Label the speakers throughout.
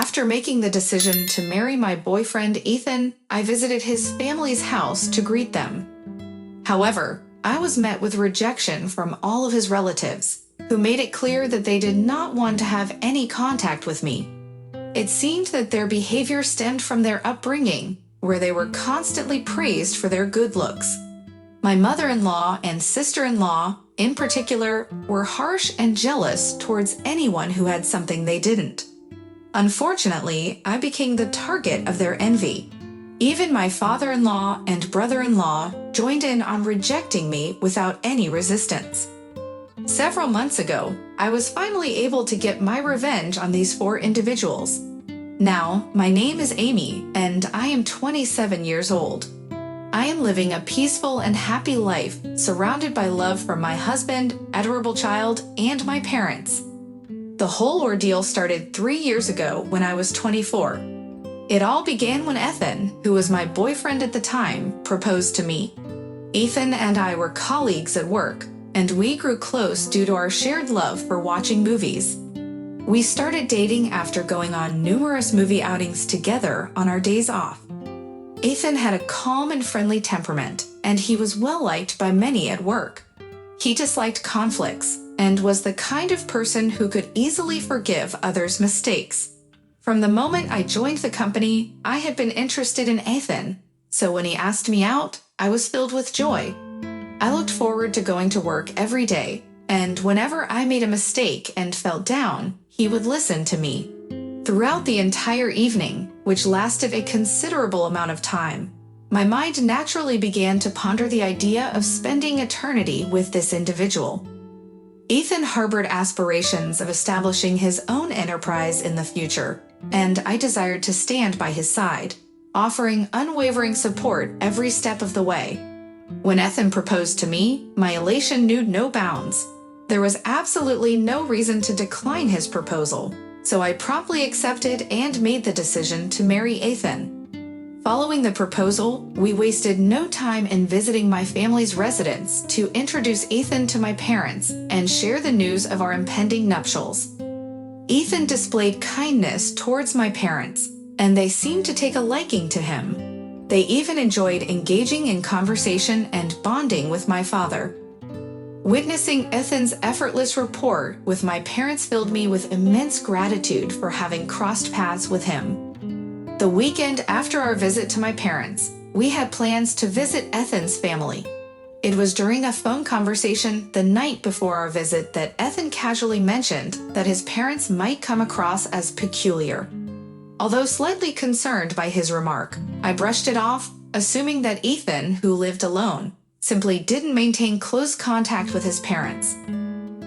Speaker 1: After making the decision to marry my boyfriend Ethan, I visited his family's house to greet them. However, I was met with rejection from all of his relatives, who made it clear that they did not want to have any contact with me. It seemed that their behavior stemmed from their upbringing, where they were constantly praised for their good looks. My mother-in-law and sister-in-law, in particular, were harsh and jealous towards anyone who had something they didn't. Unfortunately, I became the target of their envy. Even my father-in-law and brother-in-law joined in on rejecting me without any resistance. Several months ago, I was finally able to get my revenge on these 4 individuals. Now, my name is Amy, and I am 27 years old. I am living a peaceful and happy life, surrounded by love from my husband, adorable child, and my parents. The whole ordeal started 3 years ago when I was 24. It all began when Ethan, who was my boyfriend at the time, proposed to me. Ethan and I were colleagues at work, and we grew close due to our shared love for watching movies. We started dating after going on numerous movie outings together on our days off. Ethan had a calm and friendly temperament, and he was well-liked by many at work. He disliked conflicts and was the kind of person who could easily forgive others' mistakes. From the moment I joined the company, I had been interested in Ethan, so when he asked me out, I was filled with joy. I looked forward to going to work every day, and whenever I made a mistake and felt down, he would listen to me. Throughout the entire evening, which lasted a considerable amount of time, my mind naturally began to ponder the idea of spending eternity with this individual. Ethan harbored aspirations of establishing his own enterprise in the future, and I desired to stand by his side, offering unwavering support every step of the way. When Ethan proposed to me, my elation knew no bounds. There was absolutely no reason to decline his proposal, so I promptly accepted and made the decision to marry Ethan. Following the proposal, we wasted no time in visiting my family's residence to introduce Ethan to my parents and share the news of our impending nuptials. Ethan displayed kindness towards my parents, and they seemed to take a liking to him. They even enjoyed engaging in conversation and bonding with my father. Witnessing Ethan's effortless rapport with my parents filled me with immense gratitude for having crossed paths with him. The weekend after our visit to my parents, we had plans to visit Ethan's family. It was during a phone conversation the night before our visit that Ethan casually mentioned that his parents might come across as peculiar. Although slightly concerned by his remark, I brushed it off, assuming that Ethan, who lived alone, simply didn't maintain close contact with his parents.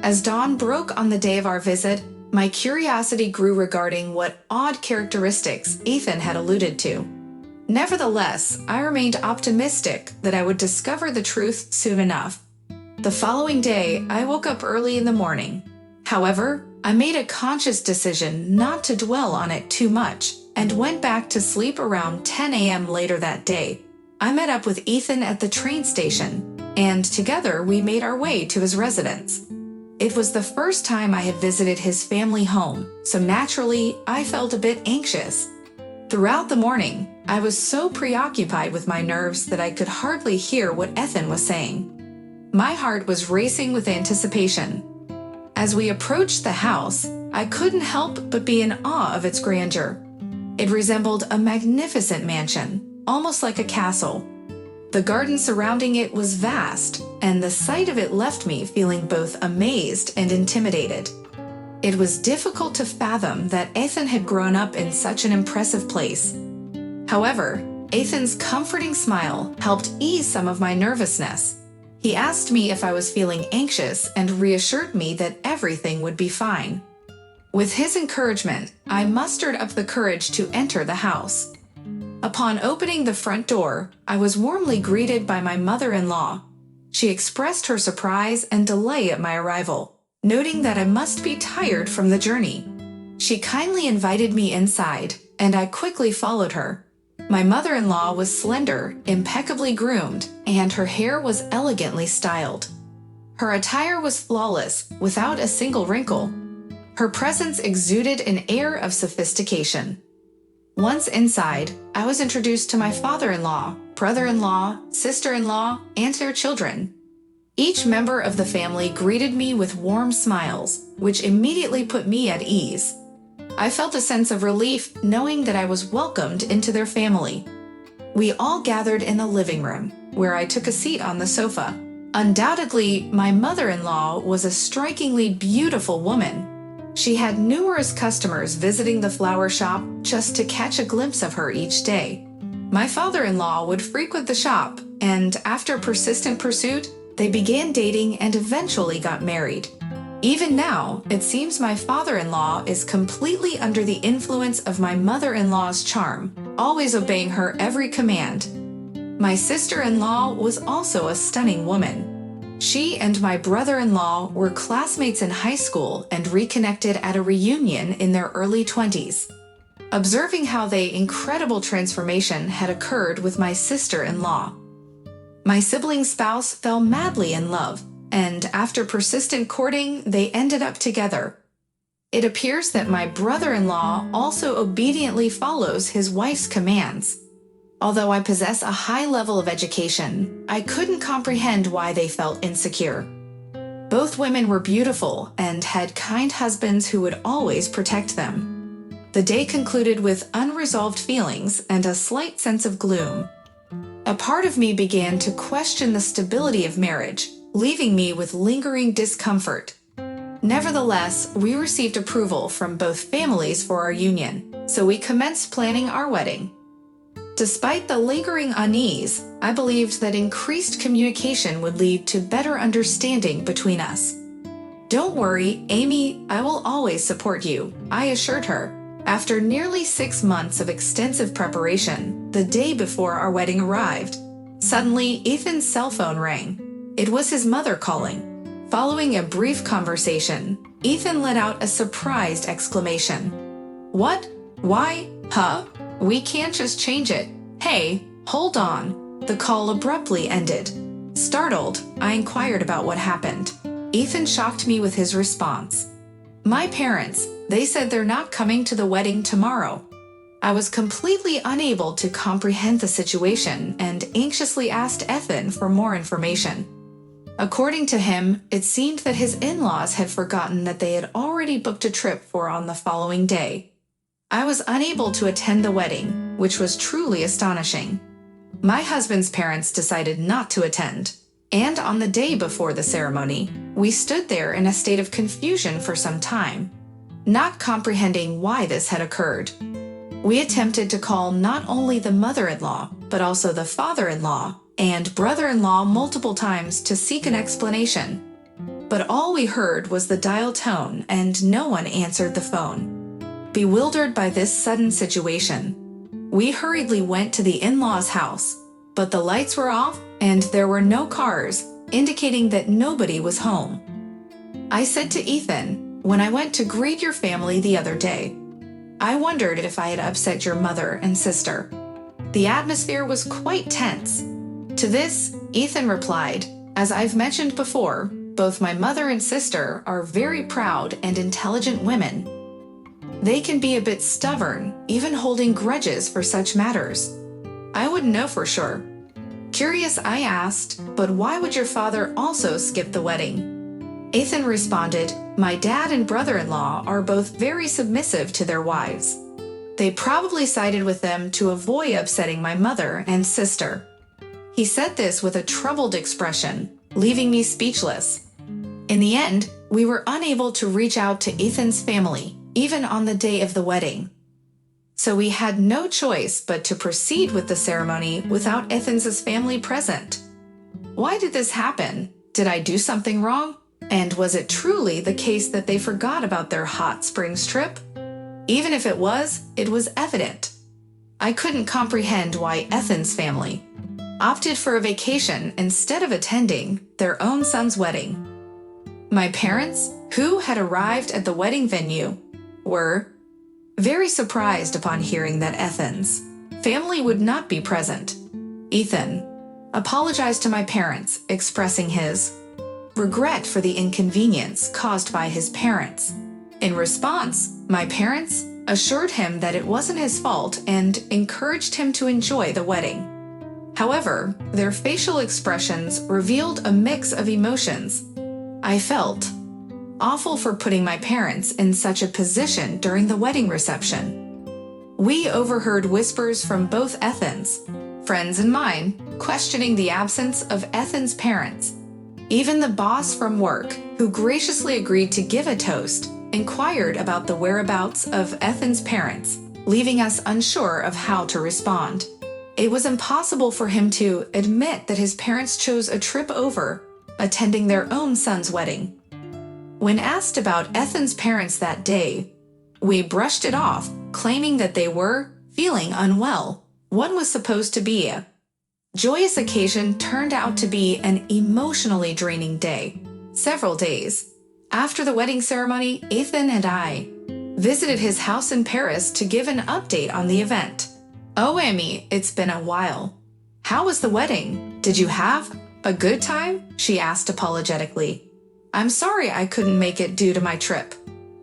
Speaker 1: As dawn broke on the day of our visit, my curiosity grew regarding what odd characteristics Ethan had alluded to. Nevertheless, I remained optimistic that I would discover the truth soon enough. The following day, I woke up early in the morning. However, I made a conscious decision not to dwell on it too much and went back to sleep around 10 a.m. later that day. I met up with Ethan at the train station, and together we made our way to his residence. It was the first time I had visited his family home, so naturally, I felt a bit anxious. Throughout the morning, I was so preoccupied with my nerves that I could hardly hear what Ethan was saying. My heart was racing with anticipation. As we approached the house, I couldn't help but be in awe of its grandeur. It resembled a magnificent mansion, almost like a castle. The garden surrounding it was vast, and the sight of it left me feeling both amazed and intimidated. It was difficult to fathom that Ethan had grown up in such an impressive place. However, Ethan's comforting smile helped ease some of my nervousness. He asked me if I was feeling anxious and reassured me that everything would be fine. With his encouragement, I mustered up the courage to enter the house. Upon opening the front door, I was warmly greeted by my mother-in-law. She expressed her surprise and delight at my arrival, noting that I must be tired from the journey. She kindly invited me inside, and I quickly followed her. My mother-in-law was slender, impeccably groomed, and her hair was elegantly styled. Her attire was flawless, without a single wrinkle. Her presence exuded an air of sophistication. Once inside, I was introduced to my father-in-law, brother-in-law, sister-in-law, and their children. Each member of the family greeted me with warm smiles, which immediately put me at ease. I felt a sense of relief knowing that I was welcomed into their family. We all gathered in the living room, where I took a seat on the sofa. Undoubtedly, my mother-in-law was a strikingly beautiful woman. She had numerous customers visiting the flower shop just to catch a glimpse of her each day. My father-in-law would frequent the shop, and after persistent pursuit, they began dating and eventually got married. Even now, it seems my father-in-law is completely under the influence of my mother-in-law's charm, always obeying her every command. My sister-in-law was also a stunning woman. She and my brother-in-law were classmates in high school and reconnected at a reunion in their early 20s. Observing how the incredible transformation had occurred with my sister-in-law. My sibling's spouse fell madly in love, and after persistent courting, they ended up together. It appears that my brother-in-law also obediently follows his wife's commands. Although I possess a high level of education, I couldn't comprehend why they felt insecure. Both women were beautiful and had kind husbands who would always protect them. The day concluded with unresolved feelings and a slight sense of gloom. A part of me began to question the stability of marriage, leaving me with lingering discomfort. Nevertheless, we received approval from both families for our union, so we commenced planning our wedding. Despite the lingering unease, I believed that increased communication would lead to better understanding between us. "Don't worry, Amy, I will always support you," I assured her. After nearly 6 months of extensive preparation, the day before our wedding arrived, suddenly Ethan's cell phone rang. It was his mother calling. Following a brief conversation, Ethan let out a surprised exclamation. "What? Why? Huh? We can't just change it. Hey, hold on." The call abruptly ended. Startled, I inquired about what happened. Ethan shocked me with his response. "My parents, they said they're not coming to the wedding tomorrow." I was completely unable to comprehend the situation and anxiously asked Ethan for more information. According to him, it seemed that his in-laws had forgotten that they had already booked a trip for on the following day. I was unable to attend the wedding, which was truly astonishing. My husband's parents decided not to attend, and on the day before the ceremony, we stood there in a state of confusion for some time, not comprehending why this had occurred. We attempted to call not only the mother-in-law, but also the father-in-law and brother-in-law multiple times to seek an explanation. But all we heard was the dial tone and no one answered the phone. Bewildered by this sudden situation, we hurriedly went to the in-laws' house, but the lights were off and there were no cars, indicating that nobody was home. I said to Ethan, "When I went to greet your family the other day, I wondered if I had upset your mother and sister." The atmosphere was quite tense. To this, Ethan replied, "As I've mentioned before, both my mother and sister are very proud and intelligent women. They can be a bit stubborn, even holding grudges for such matters. I wouldn't know for sure." Curious, I asked, "But why would your father also skip the wedding?" Ethan responded, "My dad and brother-in-law are both very submissive to their wives. They probably sided with them to avoid upsetting my mother and sister." He said this with a troubled expression, leaving me speechless. In the end, we were unable to reach out to Ethan's family, even on the day of the wedding. So we had no choice but to proceed with the ceremony without Ethan's family present. Why did this happen? Did I do something wrong? And was it truly the case that they forgot about their hot springs trip? Even if it was evident. I couldn't comprehend why Ethan's family opted for a vacation instead of attending their own son's wedding. My parents, who had arrived at the wedding venue, were very surprised upon hearing that Ethan's family would not be present. Ethan apologized to my parents, expressing his regret for the inconvenience caused by his parents. In response, my parents assured him that it wasn't his fault and encouraged him to enjoy the wedding. However, their facial expressions revealed a mix of emotions. I felt awful for putting my parents in such a position during the wedding reception. We overheard whispers from both Ethan's friends and mine, questioning the absence of Ethan's parents. Even the boss from work, who graciously agreed to give a toast, inquired about the whereabouts of Ethan's parents, leaving us unsure of how to respond. It was impossible for him to admit that his parents chose a trip over, attending their own son's wedding. When asked about Ethan's parents that day, we brushed it off, claiming that they were feeling unwell. What was supposed to be a joyous occasion turned out to be an emotionally draining day. Several days after the wedding ceremony, Ethan and I visited his house in Paris to give an update on the event. "Oh, Amy, it's been a while. How was the wedding? Did you have a good time?" she asked apologetically. "I'm sorry I couldn't make it due to my trip.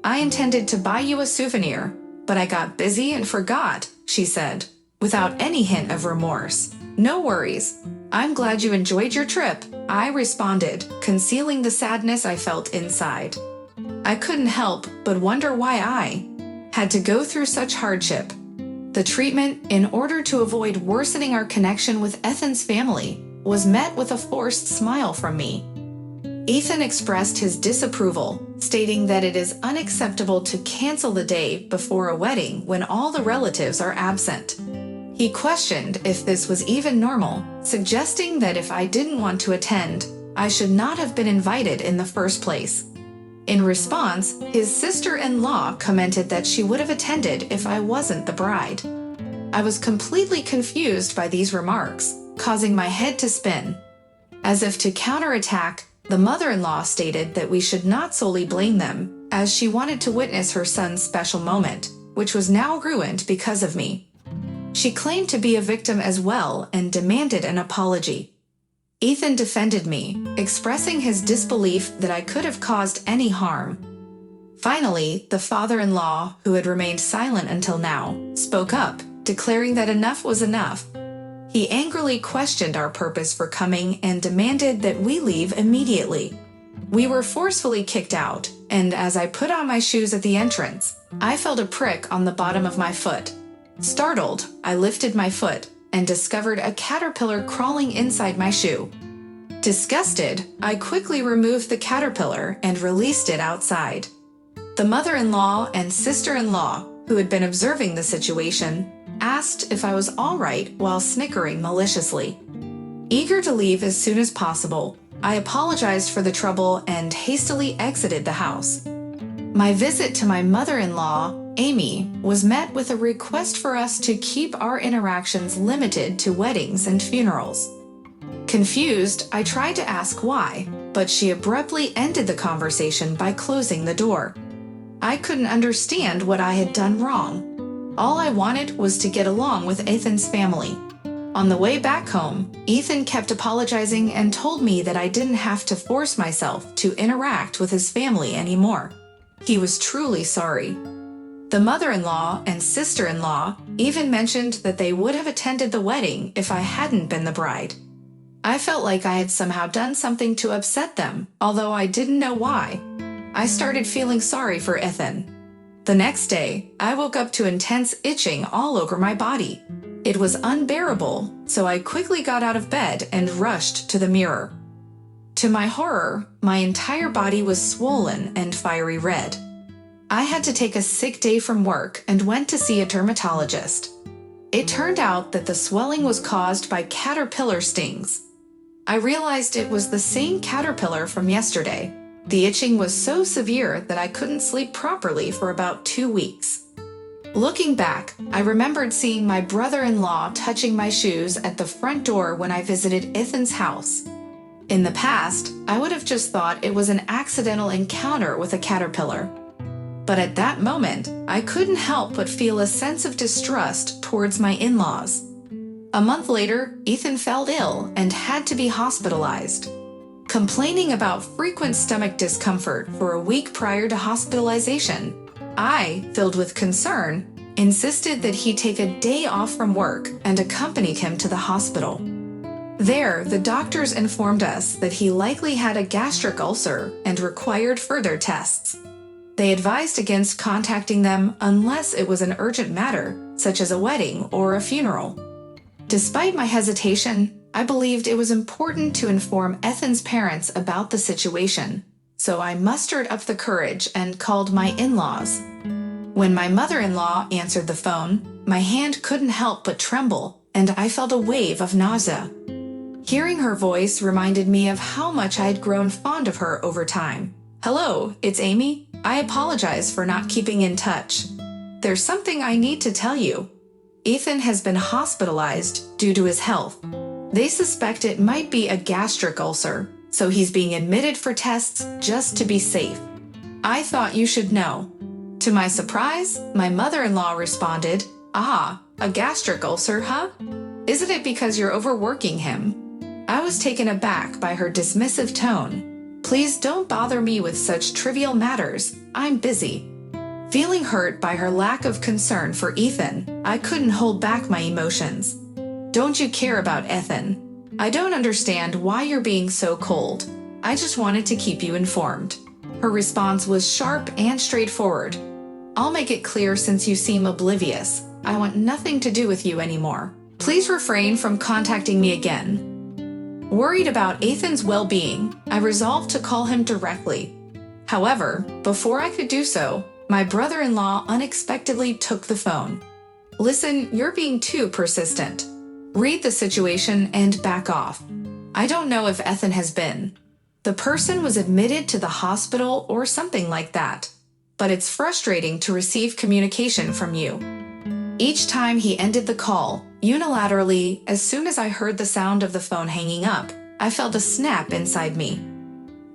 Speaker 1: I intended to buy you a souvenir, but I got busy and forgot," she said, without any hint of remorse. "No worries. I'm glad you enjoyed your trip," I responded, concealing the sadness I felt inside. I couldn't help but wonder why I had to go through such hardship. The treatment, in order to avoid worsening our connection with Ethan's family, was met with a forced smile from me. Ethan expressed his disapproval, stating that it is unacceptable to cancel the day before a wedding when all the relatives are absent. He questioned if this was even normal, suggesting that if I didn't want to attend, I should not have been invited in the first place. In response, his sister-in-law commented that she would have attended if I wasn't the bride. I was completely confused by these remarks, causing my head to spin. As if to counterattack, the mother-in-law stated that we should not solely blame them, as she wanted to witness her son's special moment, which was now ruined because of me. She claimed to be a victim as well and demanded an apology. Ethan defended me, expressing his disbelief that I could have caused any harm. Finally, the father-in-law, who had remained silent until now, spoke up, declaring that enough was enough. He angrily questioned our purpose for coming and demanded that we leave immediately. We were forcefully kicked out, and as I put on my shoes at the entrance, I felt a prick on the bottom of my foot. Startled, I lifted my foot and discovered a caterpillar crawling inside my shoe. Disgusted, I quickly removed the caterpillar and released it outside. The mother-in-law and sister-in-law, who had been observing the situation, asked if I was all right while snickering maliciously. Eager to leave as soon as possible, I apologized for the trouble and hastily exited the house. My visit to my mother-in-law, Amy, was met with a request for us to keep our interactions limited to weddings and funerals. Confused, I tried to ask why, but she abruptly ended the conversation by closing the door. I couldn't understand what I had done wrong. All I wanted was to get along with Ethan's family. On the way back home, Ethan kept apologizing and told me that I didn't have to force myself to interact with his family anymore. He was truly sorry. The mother-in-law and sister-in-law even mentioned that they would have attended the wedding if I hadn't been the bride. I felt like I had somehow done something to upset them, although I didn't know why. I started feeling sorry for Ethan. The next day, I woke up to intense itching all over my body. It was unbearable, so I quickly got out of bed and rushed to the mirror. To my horror, my entire body was swollen and fiery red. I had to take a sick day from work and went to see a dermatologist. It turned out that the swelling was caused by caterpillar stings. I realized it was the same caterpillar from yesterday. The itching was so severe that I couldn't sleep properly for about 2 weeks. Looking back, I remembered seeing my brother-in-law touching my shoes at the front door when I visited Ethan's house. In the past, I would have just thought it was an accidental encounter with a caterpillar. But at that moment, I couldn't help but feel a sense of distrust towards my in-laws. A month later, Ethan fell ill and had to be hospitalized. complaining about frequent stomach discomfort for a week prior to hospitalization. I, filled with concern, insisted that he take a day off from work and accompanied him to the hospital. There, the doctors informed us that he likely had a gastric ulcer and required further tests. They advised against contacting them unless it was an urgent matter, such as a wedding or a funeral. Despite my hesitation, I believed it was important to inform Ethan's parents about the situation, so I mustered up the courage and called my in-laws. When my mother-in-law answered the phone, my hand couldn't help but tremble, and I felt a wave of nausea. Hearing her voice reminded me of how much I had grown fond of her over time. "Hello, it's Amy. I apologize for not keeping in touch. There's something I need to tell you. Ethan has been hospitalized due to his health. They suspect it might be a gastric ulcer, so he's being admitted for tests just to be safe. I thought you should know." To my surprise, my mother-in-law responded, "Ah, a gastric ulcer, huh? Isn't it because you're overworking him?" I was taken aback by her dismissive tone. "Please don't bother me with such trivial matters. I'm busy." Feeling hurt by her lack of concern for Ethan, I couldn't hold back my emotions. "Don't you care about Ethan? I don't understand why you're being so cold. I just wanted to keep you informed." Her response was sharp and straightforward. "I'll make it clear since you seem oblivious. I want nothing to do with you anymore. Please refrain from contacting me again." Worried about Ethan's well-being, I resolved to call him directly. However, before I could do so, my brother-in-law unexpectedly took the phone. "Listen, you're being too persistent. Read the situation and back off. I don't know if Ethan has been. The person was admitted to the hospital or something like that. But it's frustrating to receive communication from you." Each time he ended the call, unilaterally, as soon as I heard the sound of the phone hanging up, I felt a snap inside me.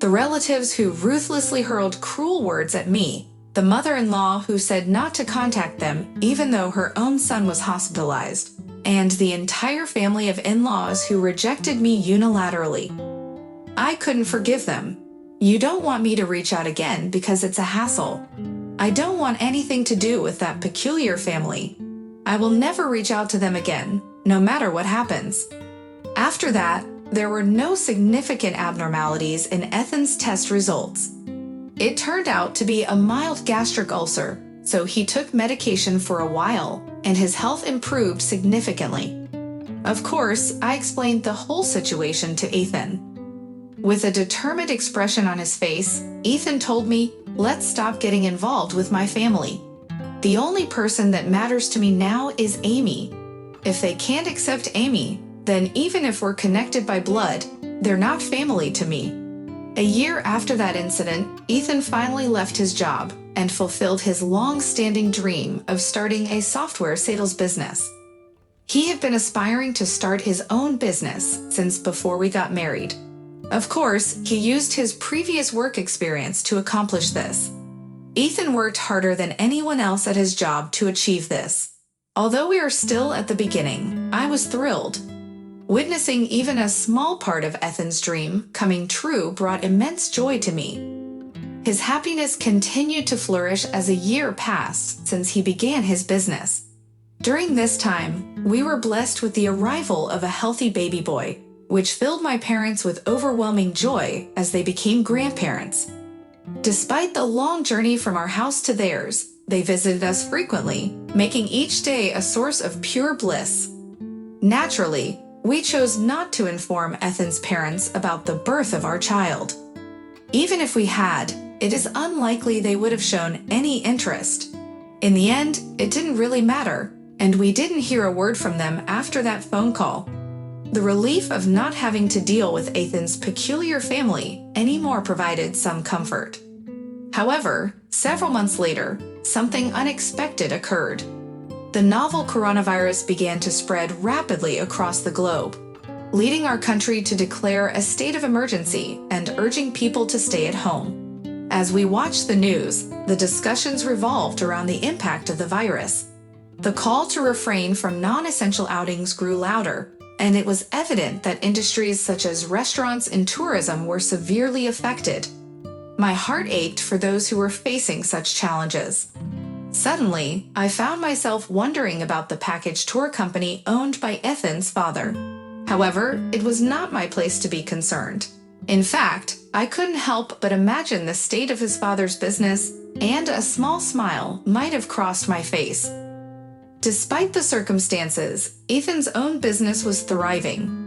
Speaker 1: The relatives who ruthlessly hurled cruel words at me, the mother-in-law who said not to contact them even though her own son was hospitalized, and the entire family of in-laws who rejected me unilaterally. I couldn't forgive them. You don't want me to reach out again because it's a hassle. I don't want anything to do with that peculiar family. I will never reach out to them again, no matter what happens. After that, there were no significant abnormalities in Ethan's test results. It turned out to be a mild gastric ulcer, so he took medication for a while, and his health improved significantly. Of course, I explained the whole situation to Ethan. With a determined expression on his face, Ethan told me, "Let's stop getting involved with my family. The only person that matters to me now is Amy. If they can't accept Amy, then even if we're connected by blood, they're not family to me." A year after that incident, Ethan finally left his job and fulfilled his long-standing dream of starting a software sales business. He had been aspiring to start his own business since before we got married. Of course, he used his previous work experience to accomplish this. Ethan worked harder than anyone else at his job to achieve this. Although we are still at the beginning, I was thrilled. Witnessing even a small part of Ethan's dream coming true brought immense joy to me. His happiness continued to flourish as a year passed since he began his business. During this time, we were blessed with the arrival of a healthy baby boy, which filled my parents with overwhelming joy as they became grandparents. Despite the long journey from our house to theirs, they visited us frequently, making each day a source of pure bliss. Naturally, we chose not to inform Ethan's parents about the birth of our child. Even if we had, it is unlikely they would have shown any interest. In the end, it didn't really matter, and we didn't hear a word from them after that phone call. The relief of not having to deal with Ethan's peculiar family anymore provided some comfort. However, several months later, something unexpected occurred. The novel coronavirus began to spread rapidly across the globe, leading our country to declare a state of emergency and urging people to stay at home. As we watched the news, the discussions revolved around the impact of the virus. The call to refrain from non-essential outings grew louder, and it was evident that industries such as restaurants and tourism were severely affected. My heart ached for those who were facing such challenges. Suddenly, I found myself wondering about the package tour company owned by Ethan's father. However, it was not my place to be concerned. In fact, I couldn't help but imagine the state of his father's business, and a small smile might have crossed my face. Despite the circumstances, Ethan's own business was thriving.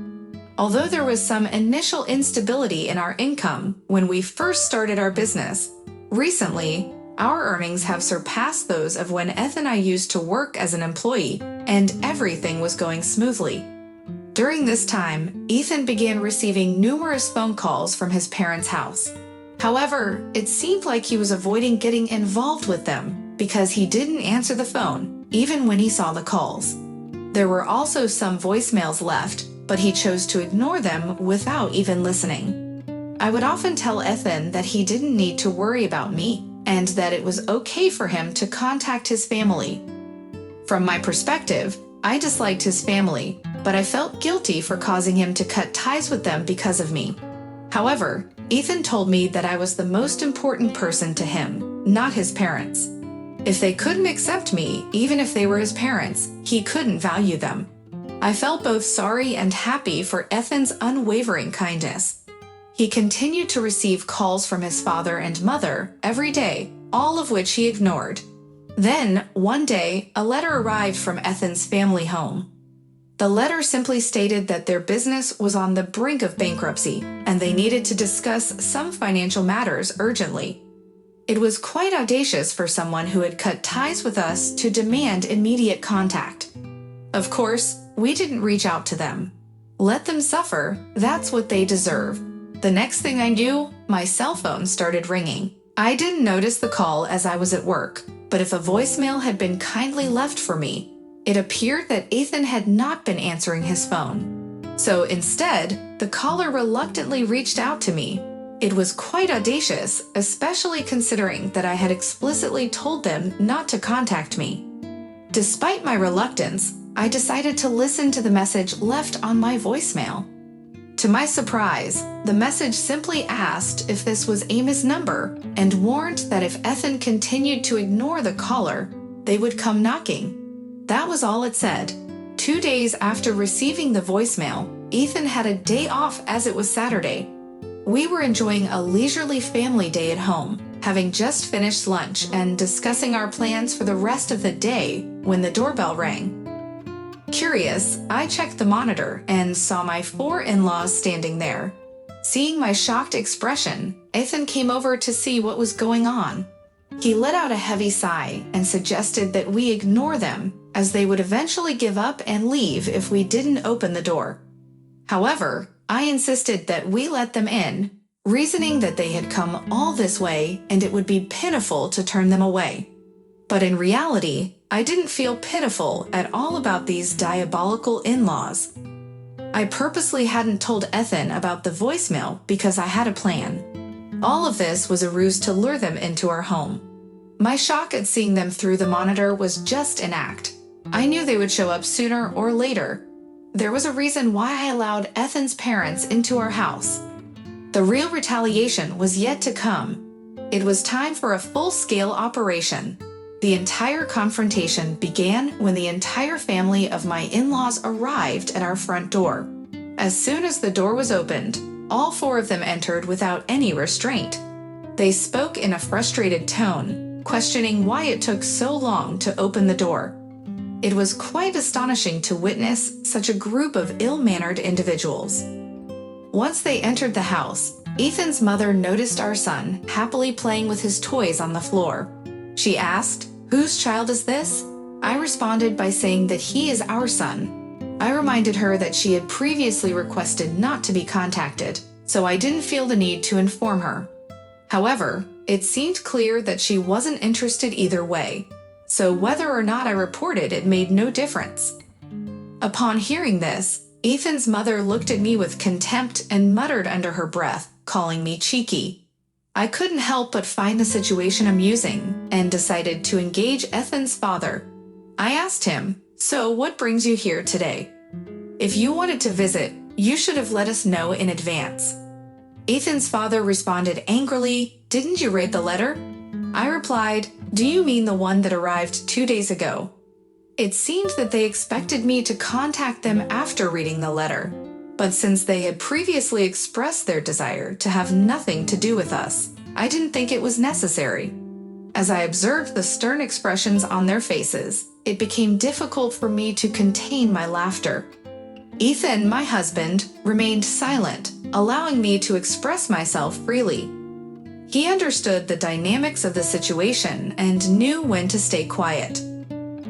Speaker 1: Although there was some initial instability in our income when we first started our business, recently, our earnings have surpassed those of when Ethan and I used to work as an employee, and everything was going smoothly. During this time, Ethan began receiving numerous phone calls from his parents' house. However, it seemed like he was avoiding getting involved with them because he didn't answer the phone, even when he saw the calls. There were also some voicemails left, but he chose to ignore them without even listening. I would often tell Ethan that he didn't need to worry about me, and that it was okay for him to contact his family. From my perspective, I disliked his family, but I felt guilty for causing him to cut ties with them because of me. However, Ethan told me that I was the most important person to him, not his parents. If they couldn't accept me, even if they were his parents, he couldn't value them. I felt both sorry and happy for Ethan's unwavering kindness. He continued to receive calls from his father and mother every day, all of which he ignored. Then, one day, a letter arrived from Ethan's family home. The letter simply stated that their business was on the brink of bankruptcy, and they needed to discuss some financial matters urgently. It was quite audacious for someone who had cut ties with us to demand immediate contact. Of course, we didn't reach out to them. Let them suffer, that's what they deserve. The next thing I knew, my cell phone started ringing. I didn't notice the call as I was at work, but if a voicemail had been kindly left for me, it appeared that Ethan had not been answering his phone. So instead, the caller reluctantly reached out to me. It was quite audacious, especially considering that I had explicitly told them not to contact me. Despite my reluctance, I decided to listen to the message left on my voicemail. To my surprise, the message simply asked if this was Amos' number and warned that if Ethan continued to ignore the caller, they would come knocking. That was all it said. 2 days after receiving the voicemail, Ethan had a day off as it was Saturday. We were enjoying a leisurely family day at home, having just finished lunch and discussing our plans for the rest of the day when the doorbell rang. Curious, I checked the monitor and saw my 4 in-laws standing there. Seeing my shocked expression, Ethan came over to see what was going on. He let out a heavy sigh and suggested that we ignore them, as they would eventually give up and leave if we didn't open the door. However, I insisted that we let them in, reasoning that they had come all this way and it would be pitiful to turn them away. But in reality, I didn't feel pitiful at all about these diabolical in-laws. I purposely hadn't told Ethan about the voicemail because I had a plan. All of this was a ruse to lure them into our home. My shock at seeing them through the monitor was just an act. I knew they would show up sooner or later. There was a reason why I allowed Ethan's parents into our house. The real retaliation was yet to come. It was time for a full-scale operation. The entire confrontation began when the entire family of my in-laws arrived at our front door. As soon as the door was opened, all 4 of them entered without any restraint. They spoke in a frustrated tone, questioning why it took so long to open the door. It was quite astonishing to witness such a group of ill-mannered individuals. Once they entered the house, Ethan's mother noticed our son happily playing with his toys on the floor. She asked, "Whose child is this?" I responded by saying that he is our son. I reminded her that she had previously requested not to be contacted, so I didn't feel the need to inform her. However, it seemed clear that she wasn't interested either way, so whether or not I reported it made no difference. Upon hearing this, Ethan's mother looked at me with contempt and muttered under her breath, calling me cheeky. I couldn't help but find the situation amusing and decided to engage Ethan's father. I asked him, "So what brings you here today?" If you wanted to visit, you should have let us know in advance." Ethan's father responded angrily, "Didn't you read the letter?" I replied, "Do you mean the one that arrived 2 days ago?" It seemed that they expected me to contact them after reading the letter, but since they had previously expressed their desire to have nothing to do with us, I didn't think it was necessary. As I observed the stern expressions on their faces, it became difficult for me to contain my laughter. Ethan, my husband, remained silent, allowing me to express myself freely. He understood the dynamics of the situation and knew when to stay quiet.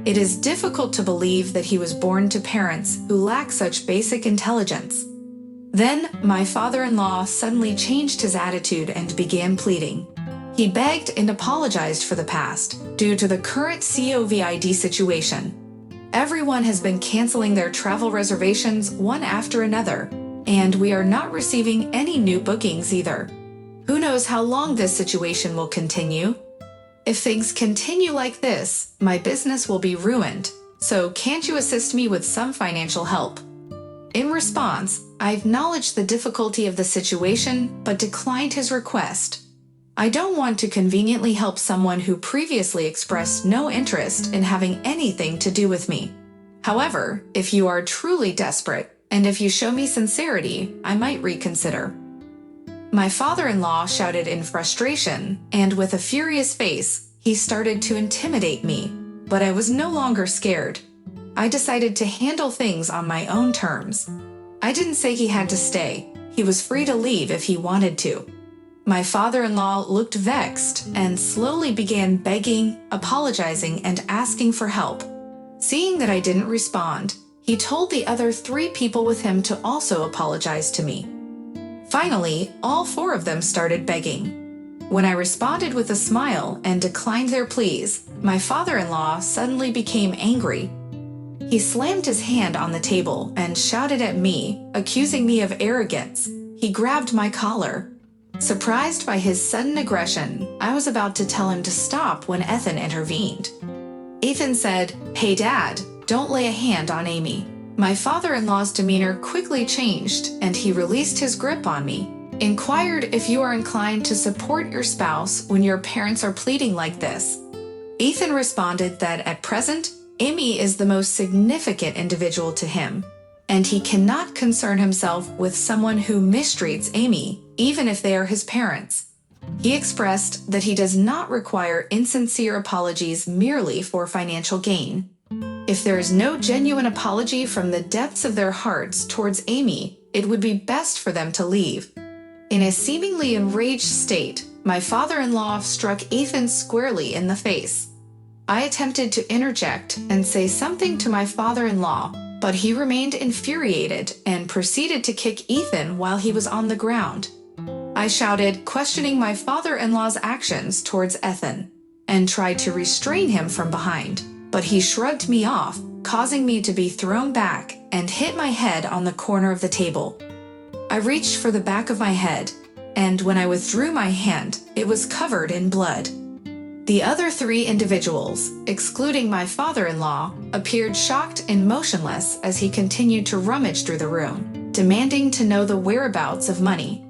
Speaker 1: It is difficult to believe that he was born to parents who lack such basic intelligence. Then, my father-in-law suddenly changed his attitude and began pleading. He begged and apologized for the past due to the current COVID situation. Everyone has been canceling their travel reservations one after another, and we are not receiving any new bookings either. Who knows how long this situation will continue? If things continue like this, my business will be ruined, so can't you assist me with some financial help? In response, I acknowledged the difficulty of the situation but declined his request. I don't want to conveniently help someone who previously expressed no interest in having anything to do with me. However, if you are truly desperate, and if you show me sincerity, I might reconsider. My father-in-law shouted in frustration, and with a furious face, he started to intimidate me, but I was no longer scared. I decided to handle things on my own terms. I didn't say he had to stay. He was free to leave if he wanted to. My father-in-law looked vexed and slowly began begging, apologizing, and asking for help. Seeing that I didn't respond, he told the other 3 people with him to also apologize to me. Finally, all 4 of them started begging. When I responded with a smile and declined their pleas, my father-in-law suddenly became angry. He slammed his hand on the table and shouted at me, accusing me of arrogance. He grabbed my collar. Surprised by his sudden aggression, I was about to tell him to stop when Ethan intervened. Ethan said, "Hey Dad, don't lay a hand on Amy." My father-in-law's demeanor quickly changed and he released his grip on me, inquired if you are inclined to support your spouse when your parents are pleading like this. Ethan responded that at present, Amy is the most significant individual to him, and he cannot concern himself with someone who mistreats Amy, even if they are his parents. He expressed that he does not require insincere apologies merely for financial gain. If there is no genuine apology from the depths of their hearts towards Amy, it would be best for them to leave. In a seemingly enraged state, my father-in-law struck Ethan squarely in the face. I attempted to interject and say something to my father-in-law, but he remained infuriated and proceeded to kick Ethan while he was on the ground. I shouted, questioning my father-in-law's actions towards Ethan, and tried to restrain him from behind, but he shrugged me off, causing me to be thrown back and hit my head on the corner of the table. I reached for the back of my head, and when I withdrew my hand, it was covered in blood. The other 3 individuals, excluding my father-in-law, appeared shocked and motionless as he continued to rummage through the room, demanding to know the whereabouts of money.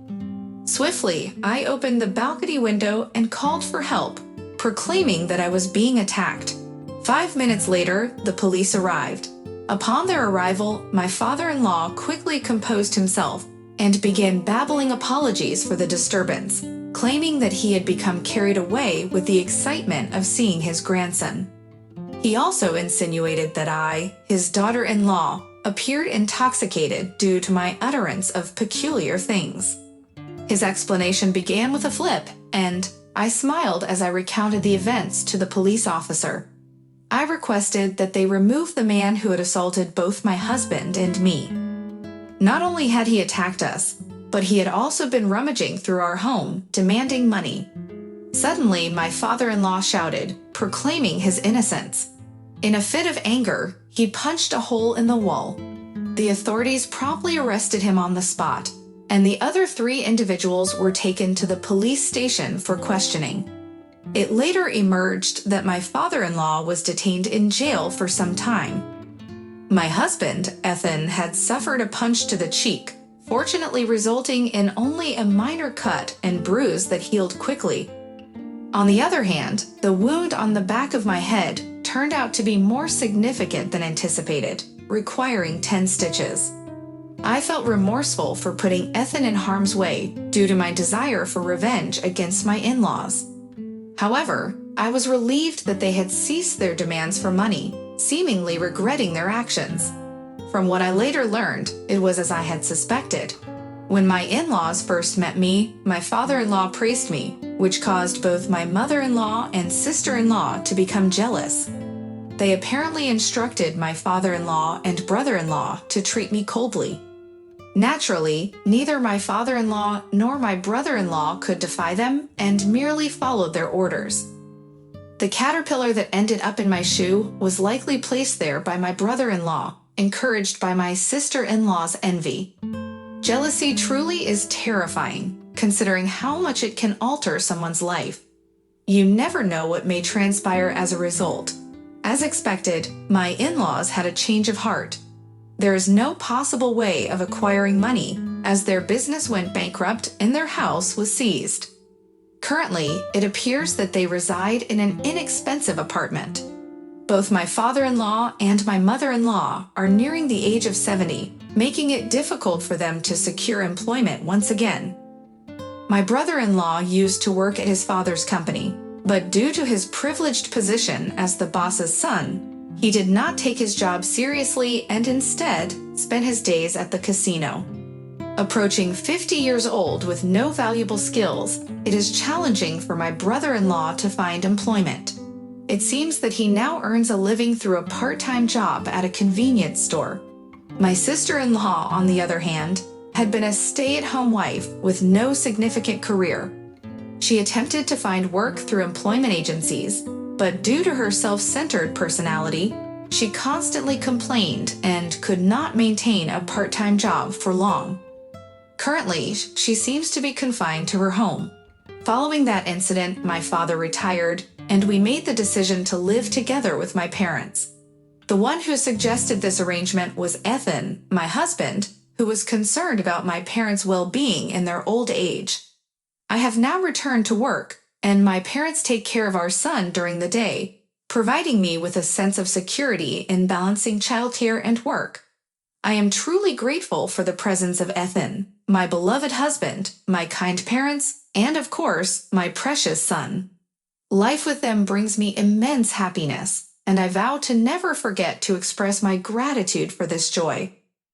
Speaker 1: Swiftly, I opened the balcony window and called for help, proclaiming that I was being attacked. 5 minutes later, the police arrived. Upon their arrival, my father-in-law quickly composed himself and began babbling apologies for the disturbance, claiming that he had become carried away with the excitement of seeing his grandson. He also insinuated that I, his daughter-in-law, appeared intoxicated due to my utterance of peculiar things. His explanation began with a flip, and I smiled as I recounted the events to the police officer. I requested that they remove the man who had assaulted both my husband and me. Not only had he attacked us, but he had also been rummaging through our home, demanding money. Suddenly, my father-in-law shouted, proclaiming his innocence. In a fit of anger, he punched a hole in the wall. The authorities promptly arrested him on the spot, and the other 3 individuals were taken to the police station for questioning. It later emerged that my father-in-law was detained in jail for some time. My husband, Ethan, had suffered a punch to the cheek, fortunately resulting in only a minor cut and bruise that healed quickly. On the other hand, the wound on the back of my head turned out to be more significant than anticipated, requiring 10 stitches. I felt remorseful for putting Ethan in harm's way due to my desire for revenge against my in-laws. However, I was relieved that they had ceased their demands for money, seemingly regretting their actions. From what I later learned, it was as I had suspected. When my in-laws first met me, my father-in-law praised me, which caused both my mother-in-law and sister-in-law to become jealous. They apparently instructed my father-in-law and brother-in-law to treat me coldly. Naturally, neither my father-in-law nor my brother-in-law could defy them and merely followed their orders. The caterpillar that ended up in my shoe was likely placed there by my brother-in-law, encouraged by my sister-in-law's envy. Jealousy truly is terrifying, considering how much it can alter someone's life. You never know what may transpire as a result. As expected, my in-laws had a change of heart. There is no possible way of acquiring money, as their business went bankrupt and their house was seized. Currently, it appears that they reside in an inexpensive apartment. Both my father-in-law and my mother-in-law are nearing the age of 70, making it difficult for them to secure employment once again. My brother-in-law used to work at his father's company, but due to his privileged position as the boss's son, he did not take his job seriously and instead spent his days at the casino. Approaching 50 years old with no valuable skills, it is challenging for my brother-in-law to find employment. It seems that he now earns a living through a part-time job at a convenience store. My sister-in-law, on the other hand, had been a stay-at-home wife with no significant career. She attempted to find work through employment agencies, but due to her self-centered personality, she constantly complained and could not maintain a part-time job for long. Currently, she seems to be confined to her home. Following that incident, my father retired, and we made the decision to live together with my parents. The one who suggested this arrangement was Ethan, my husband, who was concerned about my parents' well-being in their old age. I have now returned to work, and my parents take care of our son during the day, providing me with a sense of security in balancing childcare and work. I am truly grateful for the presence of Ethan, my beloved husband, my kind parents, and of course, my precious son. Life with them brings me immense happiness, and I vow to never forget to express my gratitude for this joy.